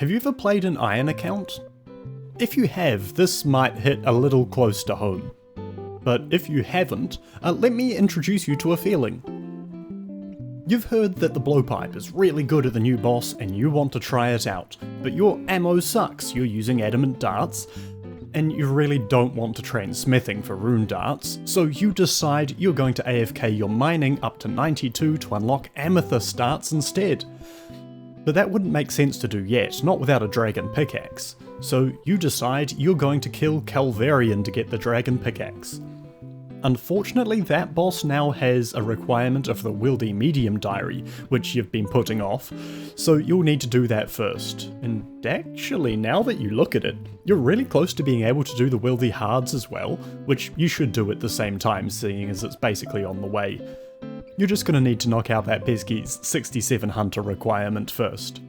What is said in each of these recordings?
Have you ever played an Iron account? If you have, this might hit a little close to home. But if you haven't, let me introduce you to a feeling. You've heard that the blowpipe is really good at the new boss and you want to try it out, but your ammo sucks, you're using adamant darts, and you really don't want to train smithing for rune darts, so you decide you're going to AFK your mining up to 92 to unlock amethyst darts instead. But that wouldn't make sense to do yet, not without a dragon pickaxe. So you decide you're going to kill Calvarian to get the dragon pickaxe. Unfortunately, that boss now has a requirement of the Wieldy Medium diary, which you've been putting off, so you'll need to do that first. And actually, now that you look at it, you're really close to being able to do the Wieldy Hards as well, which you should do at the same time, seeing as it's basically on the way. You're just going to need to knock out that pesky's 67 hunter requirement first.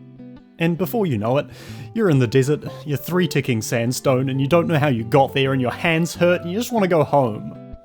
And before you know it, you're in the desert, you're 3-ticking sandstone, and you don't know how you got there, and your hands hurt, and you just want to go home.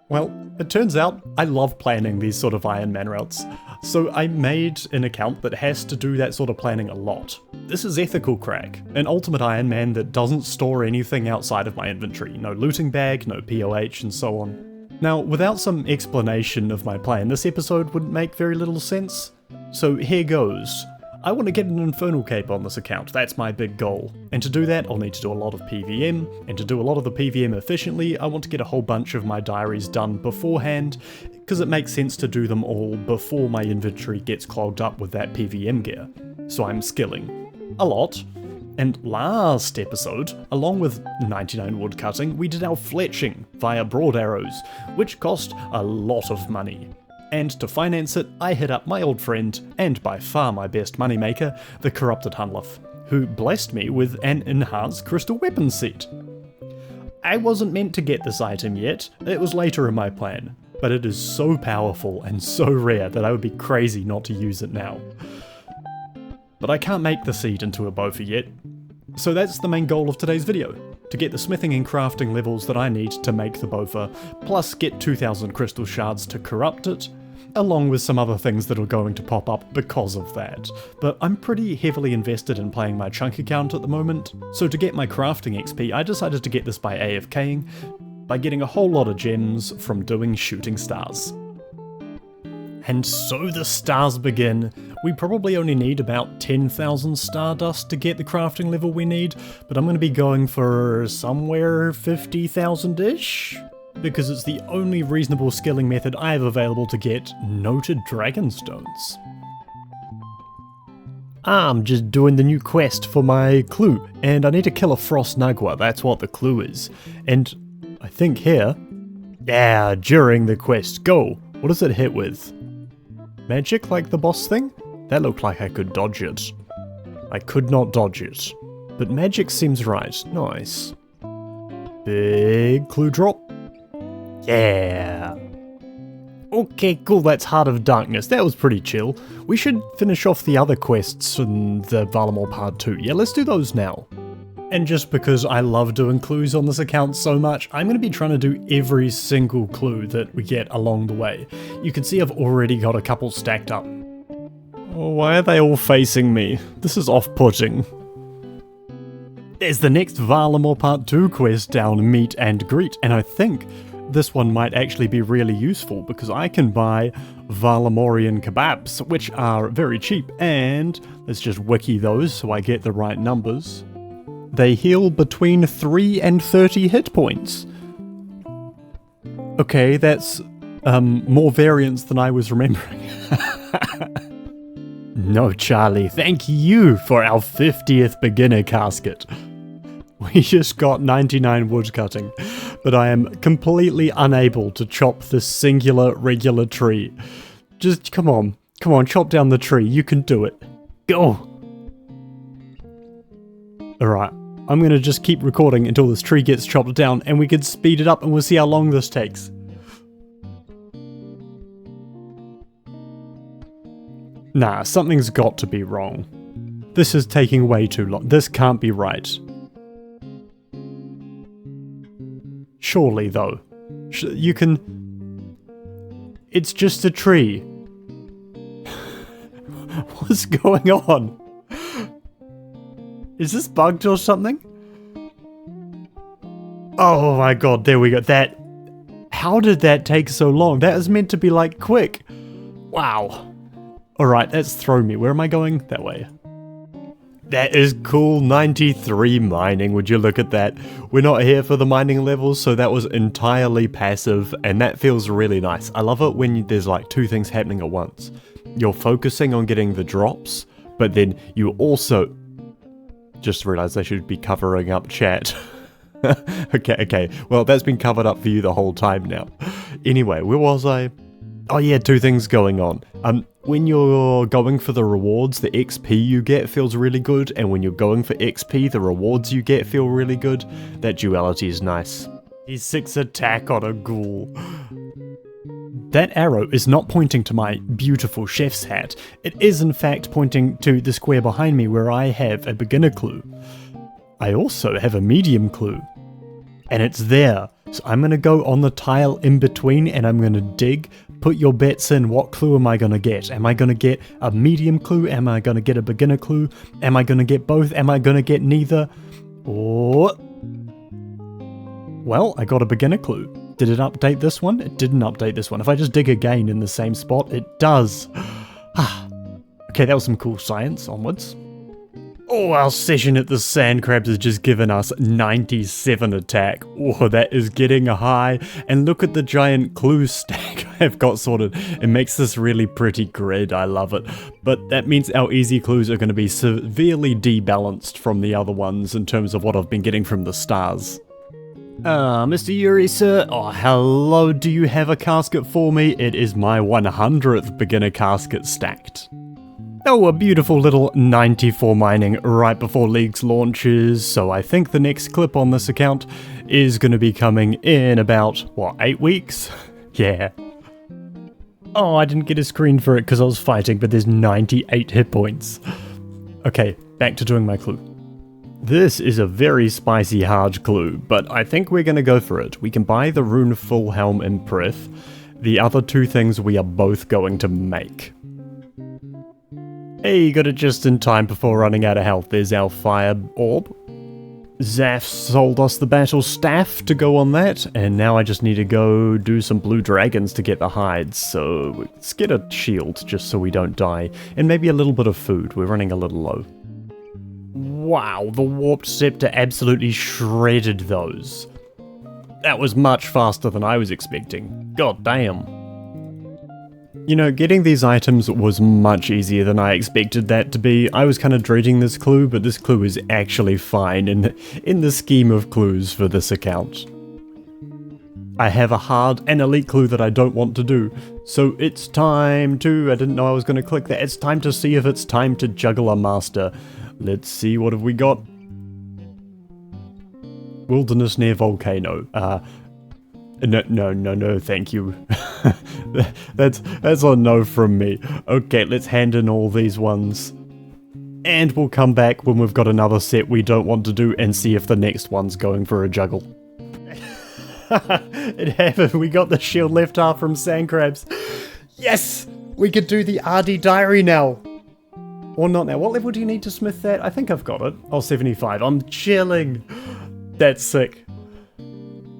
Well, it turns out I love planning these sort of Ironman routes, so I made an account that has to do that sort of planning a lot. This is Ethical Krak, an ultimate Ironman that doesn't store anything outside of my inventory, no looting bag, no POH, and so on. Now, without some explanation of my plan, this episode wouldn't make very little sense. So here goes. I want to get an Infernal Cape on this account, that's my big goal. And to do that, I'll need to do a lot of PVM, and to do a lot of the PVM efficiently, I want to get a whole bunch of my diaries done beforehand, because it makes sense to do them all before my inventory gets clogged up with that PVM gear. So I'm skilling. A lot. And last episode, along with 99 woodcutting, we did our fletching via broad arrows, which cost a lot of money. And to finance it, I hit up my old friend, and by far my best moneymaker, the Corrupted Hunlif, who blessed me with an enhanced crystal weapon set. I wasn't meant to get this item yet, it was later in my plan, but it is so powerful and so rare that I would be crazy not to use it now. But I can't make the seed into a bowfer yet, so that's the main goal of today's video. To get the smithing and crafting levels that I need to make the bowfer, plus get 2000 crystal shards to corrupt it, along with some other things that are going to pop up because of that. But I'm pretty heavily invested in playing my chunk account at the moment, so to get my crafting XP I decided to get this by AFKing, by getting a whole lot of gems from doing shooting stars. And so the stars begin. We probably only need about 10,000 stardust to get the crafting level we need, but I'm going to be going for somewhere 50,000-ish, because it's the only reasonable skilling method I have available to get noted dragonstones. I'm just doing the new quest for my clue, and I need to kill a frost nagua, that's what the clue is. And I think here, yeah, during the quest, go. What does it hit with? Magic like the boss thing? That looked like I could dodge it. I could not dodge it. But magic seems right. Nice. Big clue drop. Yeah. Okay, cool, that's Heart of Darkness. That was pretty chill. We should finish off the other quests in the Varlamore Part 2. Yeah, let's do those now. And just because I love doing clues on this account so much, I'm going to be trying to do every single clue that we get along the way. You can see I've already got a couple stacked up. Oh, why are they all facing me? This is off-putting. There's the next Varlamore Part 2 quest down Meet and Greet, and I think this one might actually be really useful because I can buy Varlamorean kebabs, which are very cheap, and let's just wiki those so I get the right numbers. They heal between 3 and 30 hit points. Okay, that's more variants than I was remembering. No, Charlie, thank you for our 50th beginner casket. We just got 99 woodcutting, but I am completely unable to chop this singular regular tree. Just come on, chop down the tree, you can do it. Go! Alright, I'm gonna just keep recording until this tree gets chopped down and we can speed it up and we'll see how long this takes. Nah, something's got to be wrong. This is taking way too long. This can't be right. Surely, though. You can... It's just a tree. What's going on? Is this bugged or something? Oh my god, there we go. How did that take so long? That was meant to be like quick. Wow. Alright, that's thrown me. Where am I going? That way. That is cool. 93 mining. Would you look at that? We're not here for the mining levels, so that was entirely passive, and that feels really nice. I love it when there's like two things happening at once. You're focusing on getting the drops, but then you also... Just realized I should be covering up chat. Okay. Well, that's been covered up for you the whole time now. Anyway, where was I? Oh yeah, two things going on. When you're going for the rewards, the XP you get feels really good, and when you're going for XP, the rewards you get feel really good. That duality is nice. He's 6 attack on a ghoul. That arrow is not pointing to my beautiful chef's hat. It is in fact pointing to the square behind me where I have a beginner clue. I also have a medium clue. And it's there. So I'm going to go on the tile in between and I'm going to dig. Put your bets in. What clue am I going to get? Am I going to get a medium clue? Am I going to get a beginner clue? Am I going to get both? Am I going to get neither? Or... Well, I got a beginner clue. Did it update this one? It didn't update this one. If I just dig again in the same spot, it does. Okay, that was some cool science. Onwards. Oh, our session at the sand crabs has just given us 97 attack. Oh, that is getting high. And look at the giant clue stack I've got sorted. It makes this really pretty grid. I love it. But that means our easy clues are going to be severely debalanced from the other ones in terms of what I've been getting from the stars. Mr. Yuri, sir. Oh, hello. Do you have a casket for me? It is my 100th beginner casket stacked. Oh, a beautiful little 94 mining right before League's launches, so I think the next clip on this account is going to be coming in about, 8 weeks? Yeah. Oh, I didn't get a screen for it because I was fighting, but there's 98 hit points. Okay, back to doing my clue. This is a very spicy hard clue, but I think we're going to go for it. We can buy the rune full helm in Prith. The other two things we are both going to make. Hey, got it just in time before running out of health. There's our fire orb. Zaf sold us the battle staff to go on that, and now I just need to go do some blue dragons to get the hides, so let's get a shield just so we don't die, and maybe a little bit of food. We're running a little low. Wow, the warped scepter absolutely shredded those. That was much faster than I was expecting. God damn. You know, getting these items was much easier than I expected that to be. I was kind of dreading this clue, but this clue is actually fine in the scheme of clues for this account. I have a hard and elite clue that I don't want to do, so it's time to... I didn't know I was going to click that. It's time to see if it's time to juggle a master. Let's see, what have we got? Wilderness near volcano. No, thank you. That's a no from me. Okay, let's hand in all these ones. And we'll come back when we've got another set we don't want to do and see if the next one's going for a juggle. It happened. We got the shield left half from sand crabs. Yes! We could do the RD diary now. Or not now. What level do you need to smith that? I think I've got it. Oh, 75. I'm chilling. That's sick.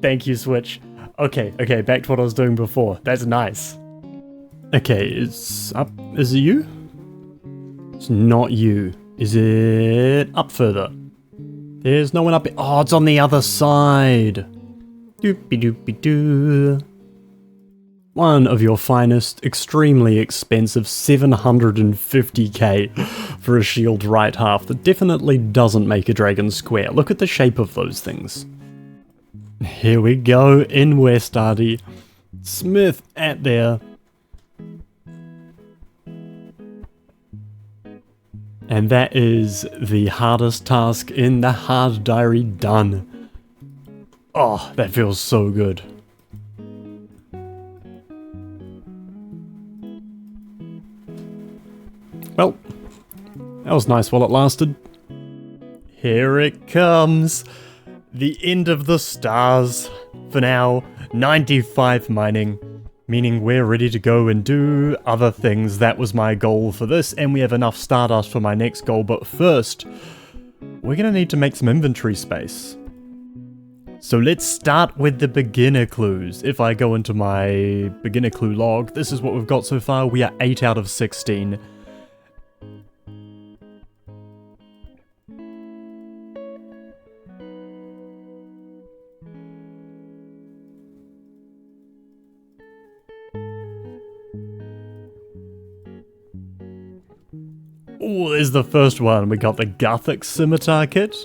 Thank you, Switch. Okay, back to what I was doing before. That's nice. Okay, it's up. Is it you? It's not you. Is it up further? There's no one up. Oh, it's on the other side. Doopy-doopy-doo. One of your finest, extremely expensive 750k for a shield right half that definitely doesn't make a dragon square. Look at the shape of those things. Here we go, in West Ardy. Smith at there. And that is the hardest task in the hard diary done. Oh, that feels so good. Well, that was nice while it lasted. Here it comes. The end of the stars. For now, 95 mining, meaning we're ready to go and do other things. That was my goal for this, and we have enough stardust for my next goal, but first, we're gonna need to make some inventory space. So let's start with the beginner clues. If I go into my beginner clue log, this is what we've got so far. We are 8 out of 16. Oh, there's the first one. We got the Gothic Scimitar kit.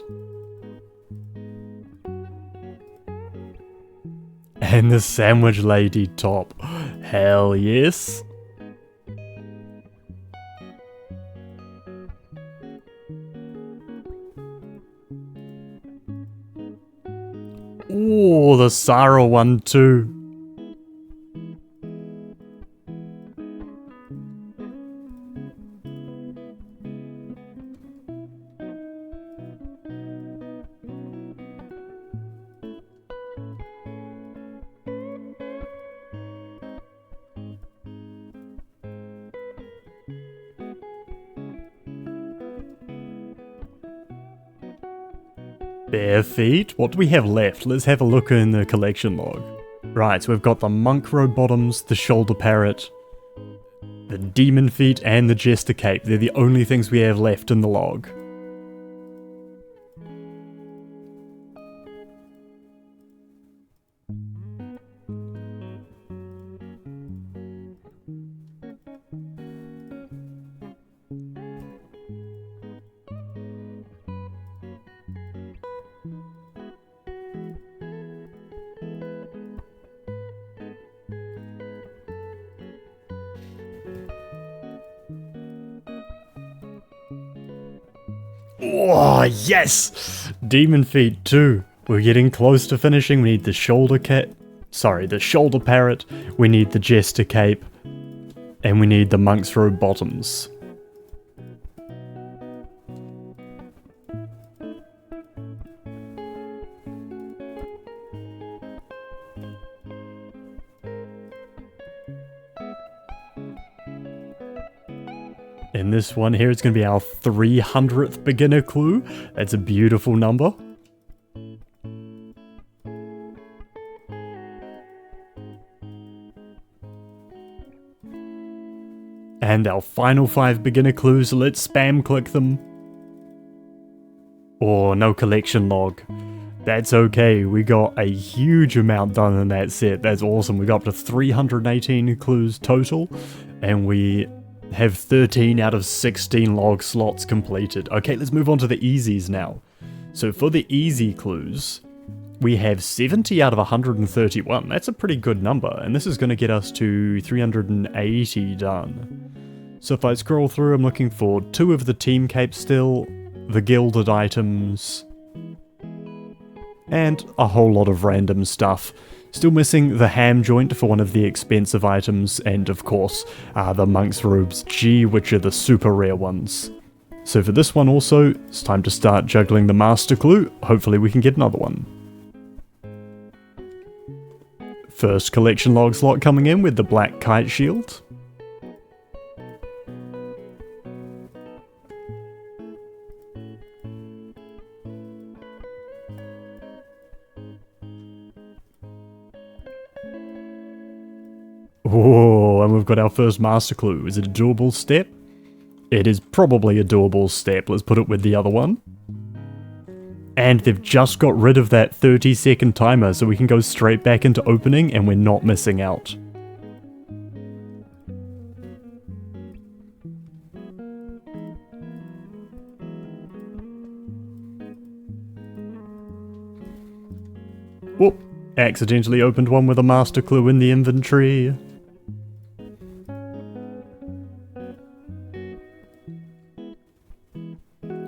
And the Sandwich Lady top. Hell yes. Oh, the Sarah one too. Bare feet? What do we have left? Let's have a look in the collection log. Right, so we've got the monk robe bottoms, the shoulder parrot, the demon feet, and the jester cape. They're the only things we have left in the log. Oh, yes! Demon feet too. We're getting close to finishing. We need the shoulder the shoulder parrot. We need the jester cape. And we need the monk's robe bottoms. In this one here, it's going to be our 300th beginner clue. That's a beautiful number. And our final 5 beginner clues, let's spam click them. Oh, no collection log. That's okay, we got a huge amount done in that set. That's awesome. We got up to 318 clues total, and we have 13 out of 16 log slots completed. Okay, let's move on to the easies now. So for the easy clues, we have 70 out of 131. That's a pretty good number, and this is going to get us to 380 done. So if I scroll through, I'm looking for 2 of the team capes still, the gilded items, and a whole lot of random stuff. Still missing the ham joint for one of the expensive items, and of course, the monk's robes G, which are the super rare ones. So for this one also, it's time to start juggling the master clue. Hopefully we can get another one. First collection log slot coming in with the black kite shield. Oh, and we've got our first master clue. Is it a doable step? It is probably a doable step. Let's put it with the other one. And they've just got rid of that 30-second timer, so we can go straight back into opening and we're not missing out. Whoop! Accidentally opened one with a master clue in the inventory.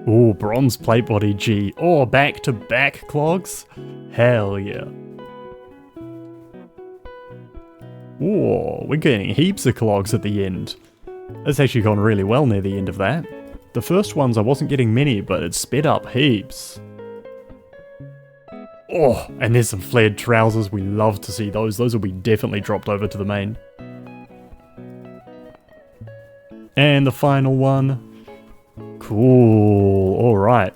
Oh, bronze plate body G. Oh, back-to-back clogs? Hell yeah. Oh, we're getting heaps of clogs at the end. That's actually gone really well near the end of that. The first ones I wasn't getting many, but it sped up heaps. Oh, and there's some flared trousers. We love to see those. Those will be definitely dropped over to the main. And the final one. Cool. Alright.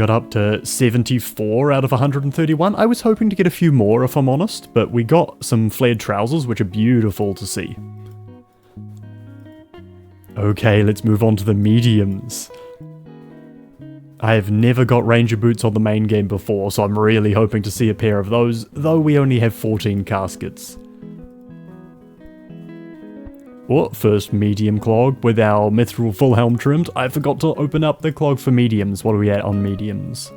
got up to 74 out of 131. I was hoping to get a few more, if I'm honest, but we got some flared trousers, which are beautiful to see. Okay, let's move on to the mediums. I've never got ranger boots on the main game before, so I'm really hoping to see a pair of those, though we only have 14 caskets. Oh, first medium clog with our mithril full helm trimmed. I forgot to open up the clog for mediums. What are we at on mediums?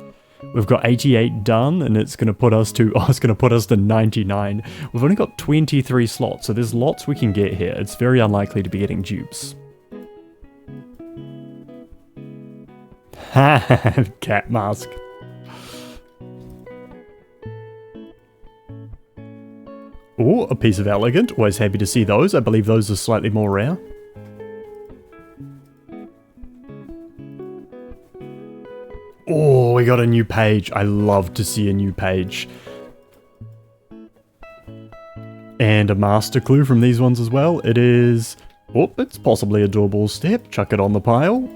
We've got 88 done, and it's going to put us to, it's going to put us to 99. We've only got 23 slots, so there's lots we can get here. It's very unlikely to be getting dupes. Cat mask. Oh, a piece of elegant. Always happy to see those. I believe those are slightly more rare. Oh, we got a new page. I love to see a new page. And a master clue from these ones as well. It is... oh, it's possibly a doorbell step. Chuck it on the pile.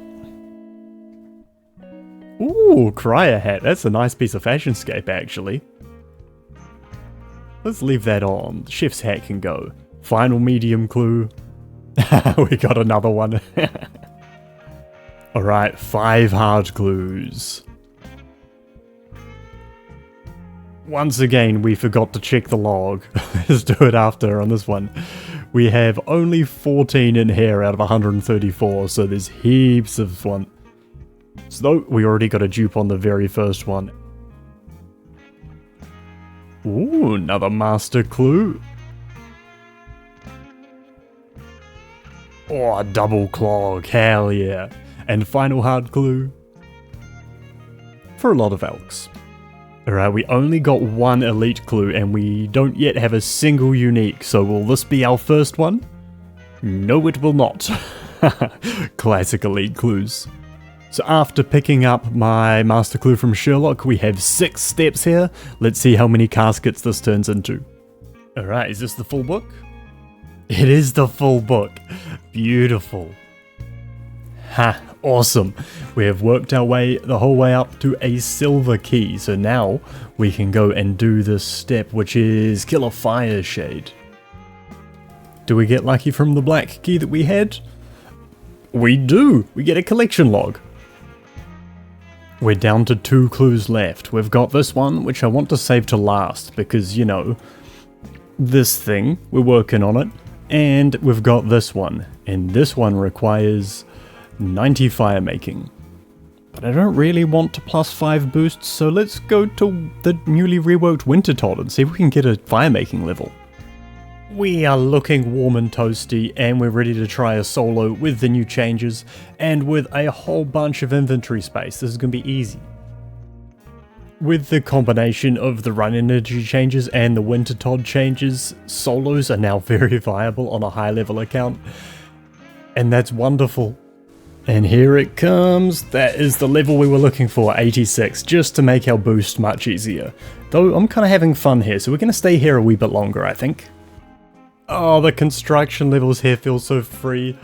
Ooh, crier hat. That's a nice piece of fashionscape, actually. Let's leave that on. The chef's hat can go. Final medium clue. We got another one. Alright, 5 hard clues. Once again, we forgot to check the log. Let's do it after on this one. We have only 14 in here out of 134, so there's heaps of one. So we already got a dupe on the very first one. Ooh, another master clue. Oh, a double clog, hell yeah. And final hard clue. For a lot of elks. Alright, we only got one elite clue and we don't yet have a single unique, so will this be our first one? No, it will not. Classic elite clues. So after picking up my master clue from Sherlock, we have 6 steps here. Let's see how many caskets this turns into. Alright, is this the full book? It is the full book. Beautiful. Ha, awesome. We have worked our way the whole way up to a silver key. So now we can go and do this step, which is kill a fire shade. Do we get lucky from the black key that we had? We do. We get a collection log. We're down to 2 clues left. We've got this one, which I want to save to last, because, you know, this thing, we're working on it. And we've got this one, and this one requires 90 fire making. But I don't really want to +5 boosts, so let's go to the newly reworked Wintertodt and see if we can get a fire making level. We are looking warm and toasty, and we're ready to try a solo with the new changes, and with a whole bunch of inventory space. This is going to be easy. With the combination of the run energy changes and the Wintertodt changes, solos are now very viable on a high level account, and that's wonderful. And here it comes. That is the level we were looking for, 86, just to make our boost much easier. Though I'm kind of having fun here, so we're going to stay here a wee bit longer, I think. Oh, the construction levels here feel so free.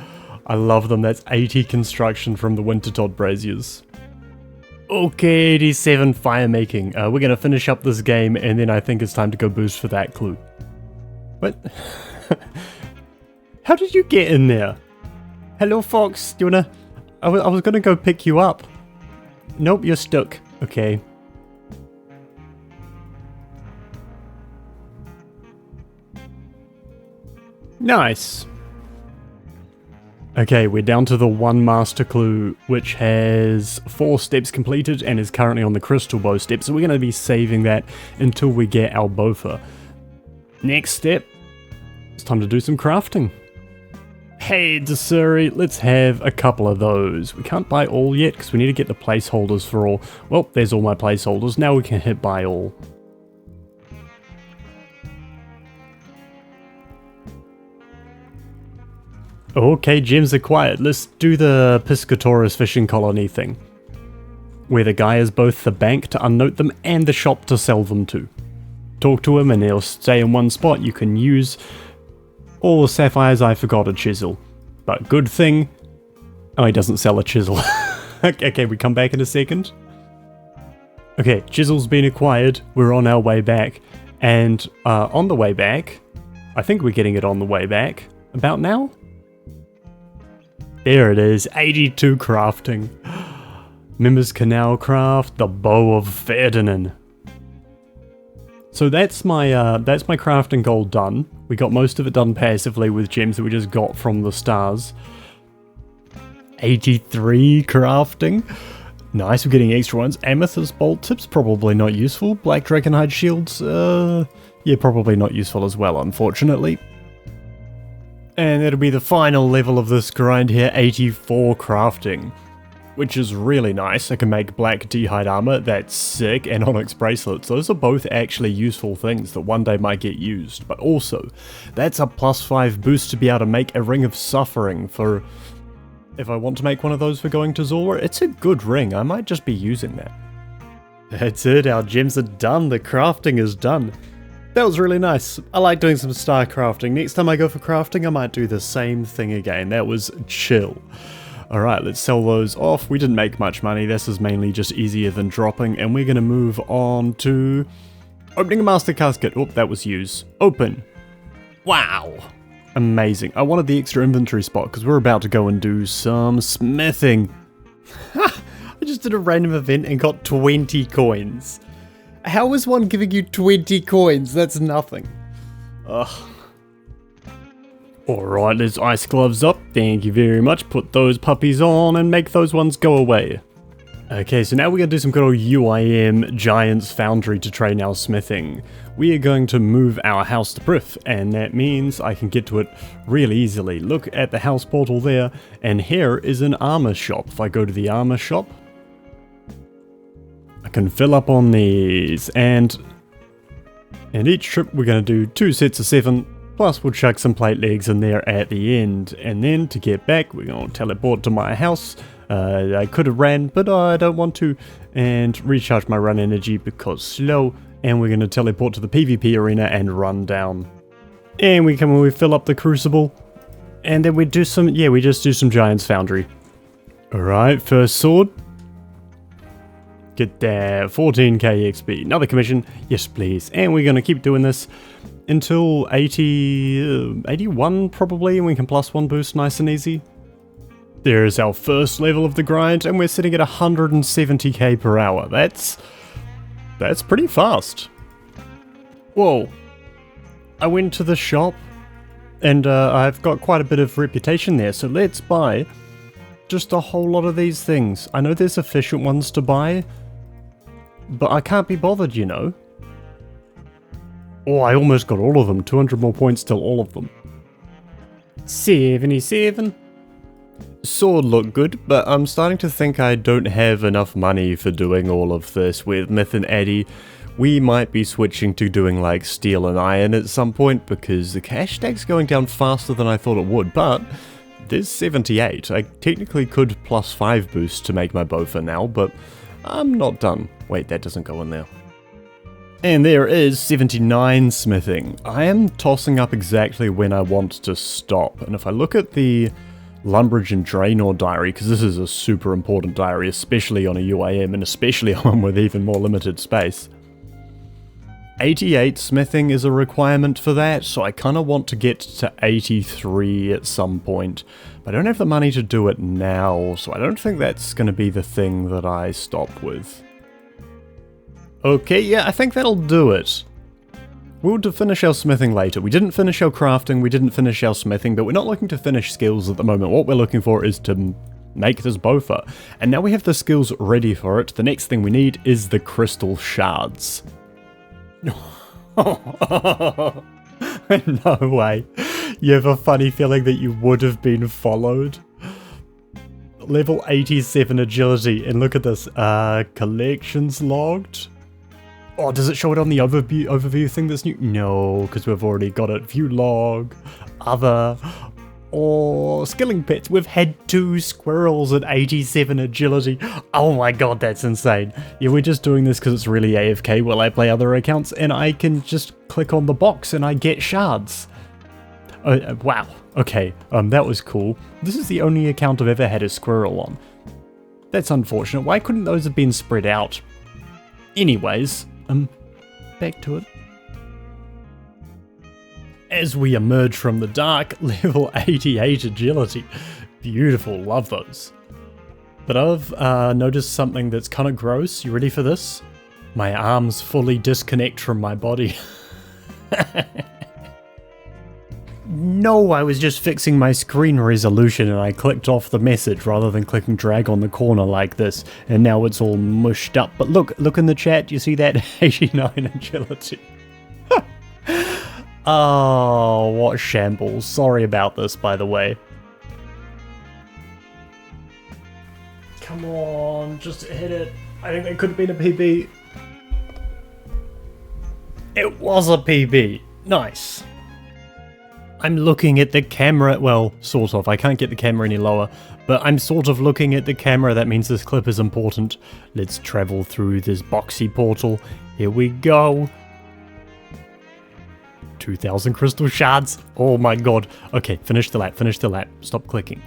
I love them. That's 80 construction from the Wintertodt braziers. Okay, 87 fire making. We're going to finish up this game, and then I think it's time to go boost for that clue. What? How did you get in there? Hello, Fox. Do you wanna... I was gonna go pick you up. Nope, you're stuck. Okay. Nice. Okay, we're down to the 1 master clue, which has 4 steps completed and is currently on the crystal bow step, so we're going to be saving that until we get our boffer. Next step, it's time to do some crafting. Hey, Desuri, let's have a couple of those. We can't buy all yet because we need to get the placeholders for all. Well, there's all my placeholders. Now we can hit buy all. Okay, gems are quiet. Let's do the Piscatorus fishing colony thing, where the guy is both the bank to unnote them and the shop to sell them to. Talk to him and he'll stay in one spot. You can use all the sapphires. I forgot a chisel, but good thing. Oh, he doesn't sell a chisel. Okay, we come back in a second. Okay, chisel's been acquired. We're on our way back. And on the way back, I think we're getting it on the way back. About now? There it is, 82 crafting. Members can now craft the Bow of Ferdinand. So that's my crafting goal done. We got most of it done passively with gems that we just got from the stars. 83 crafting. Nice, we're getting extra ones. Amethyst bolt tips, probably not useful. Black dragonhide shields, yeah, probably not useful as well, unfortunately. And that'll be the final level of this grind here, 84 crafting. Which is really nice. I can make black d'hide armor, that's sick, and onyx bracelets. Those are both actually useful things that one day might get used. But also, that's a +5 boost to be able to make a ring of suffering for... If I want to make one of those for going to Zorwa, it's a good ring. I might just be using that. That's it, our gems are done. The crafting is done. That was really nice. I like doing some star crafting. Next time I go for crafting, I might do the same thing again. That was chill. Alright, let's sell those off. We didn't make much money. This is mainly just easier than dropping. And we're going to move on to opening a master casket. Oh, that was use. Open. Wow. Amazing. I wanted the extra inventory spot because we're about to go and do some smithing. I just did a random event and got 20 coins. How is one giving you 20 coins? That's nothing. Ugh. Alright, let's ice gloves up. Thank you very much. Put those puppies on and make those ones go away. Okay, so now we're going to do some good old UIM Giant's Foundry to train our smithing. We are going to move our house to Prif, and that means I can get to it really easily. Look at the house portal there, and here is an armor shop. If I go to the armor shop, I can fill up on these, and each trip we're going to do 2 sets of 7, plus we'll chuck some plate legs in there at the end. And then to get back, we're going to teleport to my house. I could have ran, but I don't want to, and recharge my run energy because slow. And we're going to teleport to the PvP arena and run down. And we come and we fill up the crucible, and then we do some, yeah, we just do some Giant's Foundry. Alright, first sword. Get that 14k XP. Another commission, yes please. And we're going to keep doing this until 81 probably, and we can +1 boost nice and easy. There's our first level of the grind, and we're sitting at 170k per hour. That's pretty fast. Whoa. I went to the shop, and I've got quite a bit of reputation there, so let's buy just a whole lot of these things. I know there's efficient ones to buy, but I can't be bothered, you know. Oh, I almost got all of them. 200 more points till all of them. 77. Sword looked good, but I'm starting to think I don't have enough money for doing all of this with Myth and Addy. We might be switching to doing like steel and iron at some point because the cash stack's going down faster than I thought it would, but there's 78. I technically could +5 boost to make my bow for now, but I'm not done. Wait, that doesn't go in there. And there is 79 smithing. I am tossing up exactly when I want to stop, and if I look at the Lumbridge and Draenor diary, because this is a super important diary, especially on a UIM, and especially on with even more limited space. 88 smithing is a requirement for that, so I kind of want to get to 83 at some point. But I don't have the money to do it now, so I don't think that's going to be the thing that I stop with. Okay, yeah, I think that'll do it. We'll finish our smithing later. We didn't finish our crafting, we didn't finish our smithing, but we're not looking to finish skills at the moment. What we're looking for is to make this bofa. And now we have the skills ready for it. The next thing we need is the crystal shards. No way. You have a funny feeling that you would have been followed. Level 87 agility, and look at this. Collections logged. Oh, does it show it on the overview thing that's new? No, because we've already got it. View log, other, or skilling pets. We've had 2 squirrels at 87 agility. Oh my god, that's insane. Yeah, we're just doing this because it's really AFK while I play other accounts, and I can just click on the box and I get shards. Wow. Okay, that was cool. This is the only account I've ever had a squirrel on. That's unfortunate. Why couldn't those have been spread out? Anyways, back to it. As we emerge from the dark, level 88 agility. Beautiful, love those. But I've noticed something that's kind of gross. You ready for this? My arms fully disconnect from my body. No, I was just fixing my screen resolution and I clicked off the message rather than clicking drag on the corner like this, and now it's all mushed up. But look in the chat, you see that? 89 agility. Oh, what shambles. Sorry about this, by the way. Come on, just hit it. I think that could have been a PB. It was a PB. Nice. I'm looking at the camera, well, sort of. I can't get the camera any lower, but I'm sort of looking at the camera. That means this clip is important. Let's travel through this boxy portal. Here we go. 2,000 crystal shards. Oh my god. Okay, finish the lap. Stop clicking.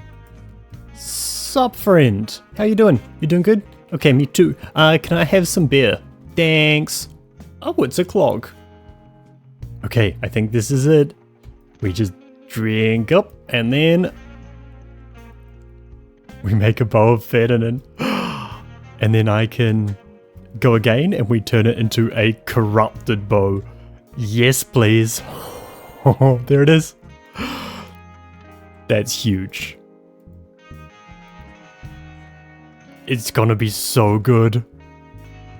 Sup, friend? How you doing? You doing good? Okay, me too. Can I have some beer? Thanks. Oh, it's a clog. Okay, I think this is it. We just drink up, and then we make a bow of Ferdinand. And then I can go again, and we turn it into a corrupted bow. Yes, please. Oh, there it is. That's huge. It's gonna be so good.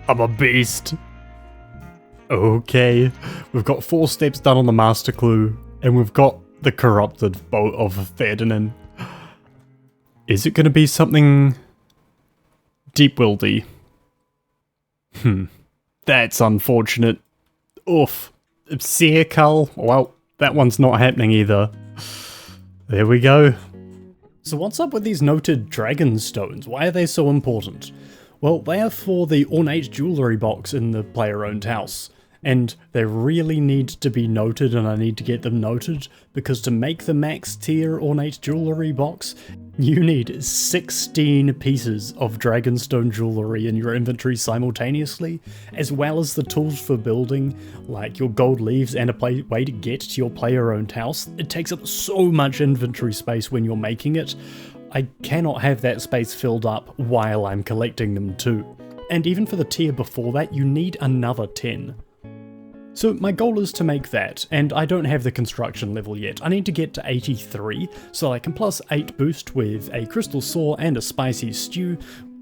I'm a beast. Okay, we've got 4 steps done on the master clue. And we've got the corrupted boat of Ferdinand. Is it going to be something deep-wildy? That's unfortunate. Oof. Circle. Well, that one's not happening either. There we go. So what's up with these noted dragon stones? Why are they so important? Well, they are for the ornate jewellery box in the player-owned house. And they really need to be noted, and I need to get them noted, because to make the max tier ornate jewellery box, you need 16 pieces of dragonstone jewellery in your inventory simultaneously, as well as the tools for building, like your gold leaves and a way to get to your player-owned house. It takes up so much inventory space when you're making it. I cannot have that space filled up while I'm collecting them too. And even for the tier before that, you need another 10. So my goal is to make that, and I don't have the construction level yet. I need to get to 83, so I can plus 8 boost with a crystal saw and a spicy stew,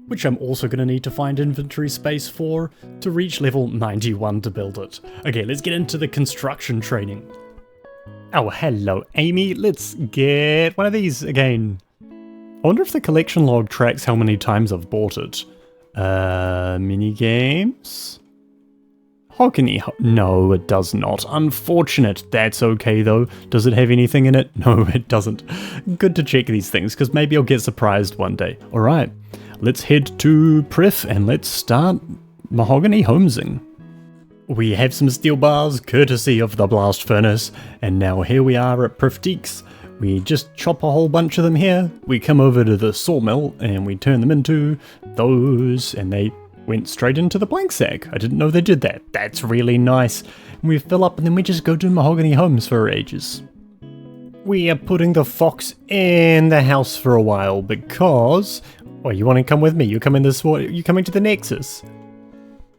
which I'm also going to need to find inventory space for, to reach level 91 to build it. Okay, let's get into the construction training. Oh, hello Amy, let's get one of these again. I wonder if the collection log tracks how many times I've bought it. Mini games? No, it does not. Unfortunate. That's okay though. Does it have anything in it? No, it doesn't. Good to check these things, because maybe I'll get surprised one day. Alright, let's head to Prif and let's start mahogany homesing. We have some steel bars, courtesy of the blast furnace, and now here we are at Priftiques. We just chop a whole bunch of them here, we come over to the sawmill, and we turn them into those, and they went straight into the blank sack. I didn't know they did that. That's really nice. We fill up and then we just go to mahogany homes for ages. We are putting the fox in the house for a while because... Well, you want to come with me? You're coming to the Nexus?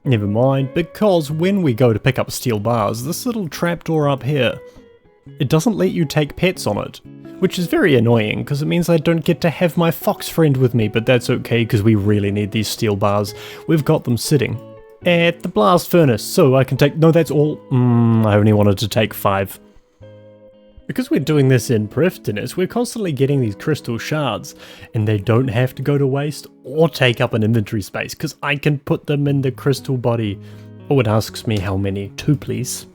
Never mind, because when we go to pick up steel bars, this little trapdoor up here, it doesn't let you take pets on it. Which is very annoying, because it means I don't get to have my fox friend with me, but that's okay, because we really need these steel bars. We've got them sitting at the blast furnace, so I can take... No, that's all... I only wanted to take 5. Because we're doing this in Priftinus, we're constantly getting these crystal shards, and they don't have to go to waste or take up an inventory space, because I can put them in the crystal body. Oh, it asks me how many. 2, please.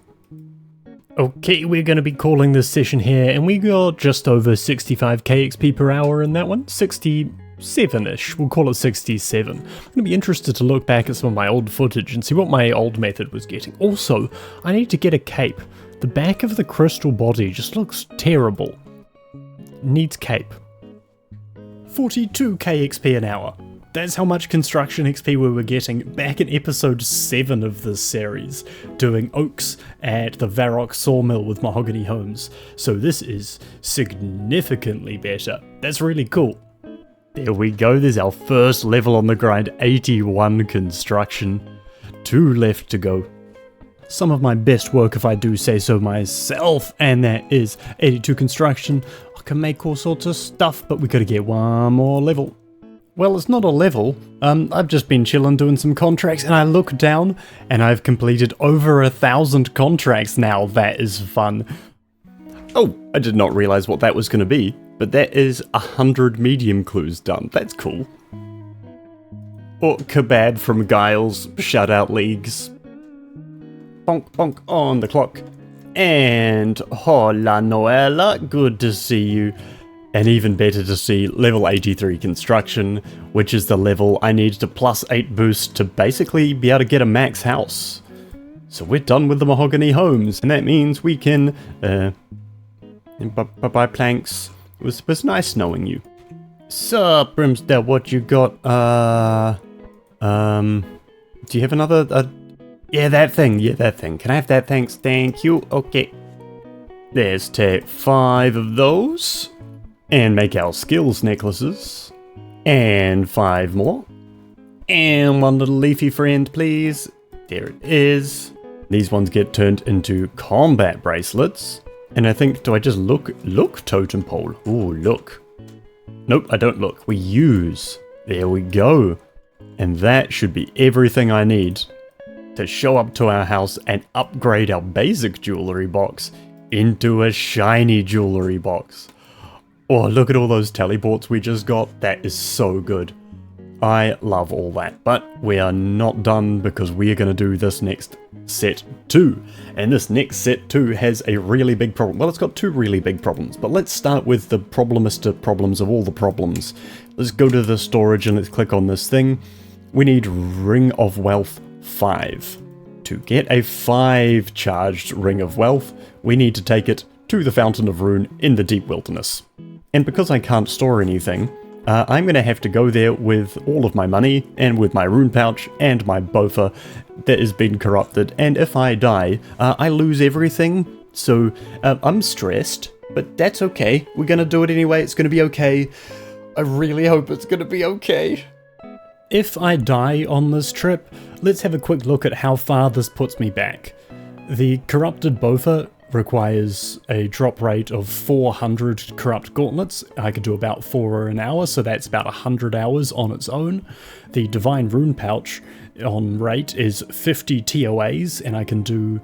Okay, we're going to be calling this session here, and we got just over 65 KXP per hour in that one. 67-ish, we'll call it 67. I'm going to be interested to look back at some of my old footage and see what my old method was getting. Also, I need to get a cape. The back of the crystal body just looks terrible. Needs cape. 42 KXP an hour. That's how much construction XP we were getting back in episode 7 of this series, doing oaks at the Varrock sawmill with mahogany homes. So this is significantly better. That's really cool. There we go, there's our first level on the grind, 81 construction. 2 left to go. Some of my best work if I do say so myself, and that is 82 construction. I can make all sorts of stuff, but we gotta get one more level. Well, it's not a level. I've just been chilling doing some contracts, and I look down, and I've completed over 1,000 contracts now. That is fun. Oh, I did not realize what that was going to be, but that is 100 medium clues done. That's cool. Or kebab from Giles, shutout leagues. Bonk bonk on the clock. And hola Noella, good to see you. And even better to see level 83 construction, which is the level I need to plus 8 boost to basically be able to get a max house. So we're done with the mahogany homes, and that means we can buy planks. It was nice knowing you. Sup, Brimstad, what you got? Do you have another? Yeah, that thing. Can I have that? Thanks. Thank you. Okay. Let's take 5 of those. And make our skills necklaces. And 5 more. And one little leafy friend, please. There it is. These ones get turned into combat bracelets. And I think, do I just look totem pole? Ooh, look. Nope, I don't look. We use. There we go. And that should be everything I need to show up to our house and upgrade our basic jewelry box into a shiny jewelry box. Oh, look at all those teleports we just got. That is so good. I love all that. But we are not done because we are going to do this next set 2. And this next set 2 has a really big problem. Well, it's got 2 really big problems. But let's start with the problemest problems of all the problems. Let's go to the storage and let's click on this thing. We need Ring of Wealth 5. To get a 5 charged Ring of Wealth, we need to take it to the Fountain of Rune in the Deep Wilderness. And because I can't store anything, I'm going to have to go there with all of my money, and with my rune pouch, and my bofa that has been corrupted, and if I die, I lose everything, so I'm stressed, but that's okay. We're going to do it anyway, it's going to be okay. I really hope it's going to be okay. If I die on this trip, let's have a quick look at how far this puts me back. The corrupted bofa requires a drop rate of 400 corrupt gauntlets. I could do about 4 an hour, so that's about 100 hours on its own. The divine rune pouch on rate is 50 TOAs, and I can do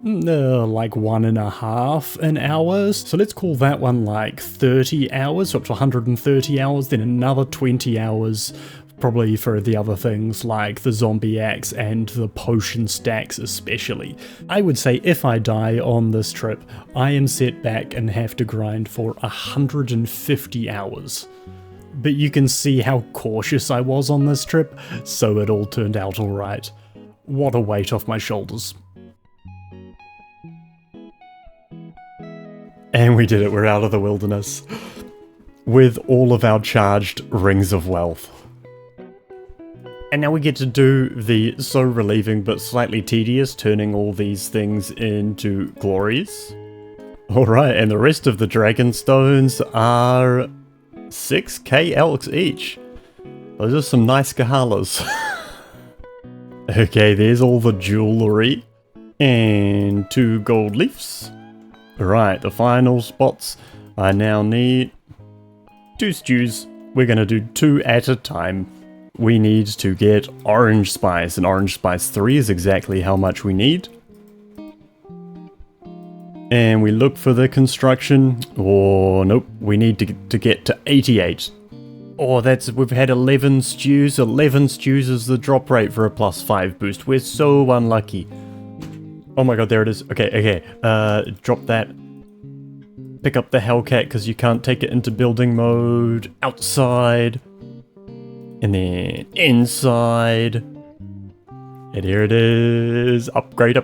like 1.5 an hour. So let's call that one like 30 hours, so up to 130 hours, then another 20 hours probably for the other things like the zombie axe and the potion stacks especially. I would say if I die on this trip, I am set back and have to grind for 150 hours. But you can see how cautious I was on this trip, so it all turned out alright. What a weight off my shoulders. And we did it, we're out of the wilderness. With all of our charged rings of wealth. And now we get to do the so relieving but slightly tedious turning all these things into glories. Alright, and the rest of the dragon stones are 6k elks each. Those are some nice kahalas. Okay, there's all the jewellery. And 2 gold leaves. Right, the final spots. I now need 2 stews. We're gonna do 2 at a time. We need to get orange spice, and orange spice 3 is exactly how much we need. And we look for the construction. Oh, nope, we need to get to 88. Oh, we've had 11 stews. 11 stews is the drop rate for a +5 boost. We're so unlucky. Oh my god, there it is. Okay. Drop that. Pick up the Hellcat because you can't take it into building mode. Outside. And then inside. And here it is. Upgrade.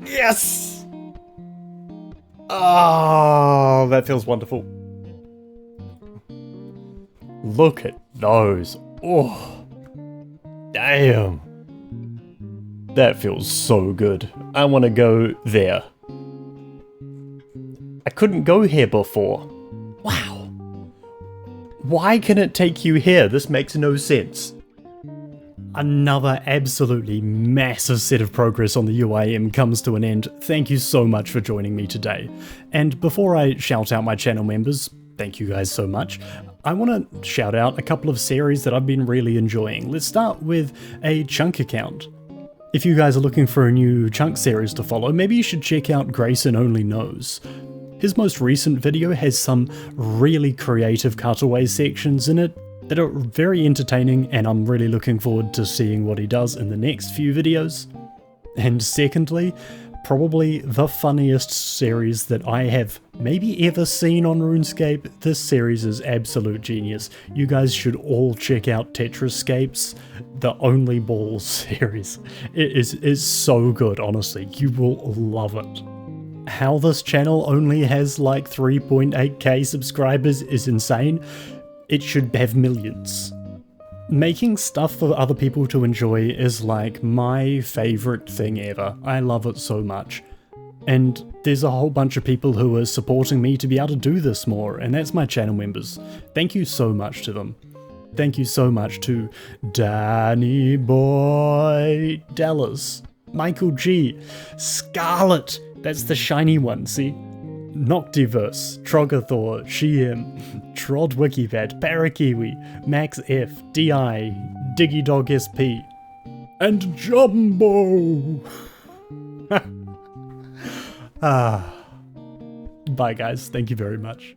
Yes! Oh, that feels wonderful. Look at those. Oh, damn. That feels so good. I want to go there. I couldn't go here before. Wow. Why can it take you here? This makes no sense. Another absolutely massive set of progress on the UIM comes to an end. Thank you so much for joining me today. And before I shout out my channel members, thank you guys so much, I want to shout out a couple of series that I've been really enjoying. Let's start with a chunk account. If you guys are looking for a new chunk series to follow, maybe you should check out Grayson Only Knows. His most recent video has some really creative cutaway sections in it that are very entertaining, and I'm really looking forward to seeing what he does in the next few videos. And secondly, probably the funniest series that I have maybe ever seen on RuneScape. This series is absolute genius. You guys should all check out Tetrascapes, the Only Balls series. It is so good, honestly. You will love it. How this channel only has like 3.8k subscribers is insane. It should have millions. Making stuff for other people to enjoy is like my favorite thing ever. I love it so much. And there's a whole bunch of people who are supporting me to be able to do this more, and that's my channel members. Thank you so much to them. Thank you so much to Danny Boy Dallas, Michael G, Scarlet, that's the shiny one, see? Noctiverse, Trogathor, Shiem, Trod Wikivat, Parakiwi, Max F, DI, Digidog SP, and Jumbo! Bye guys, thank you very much.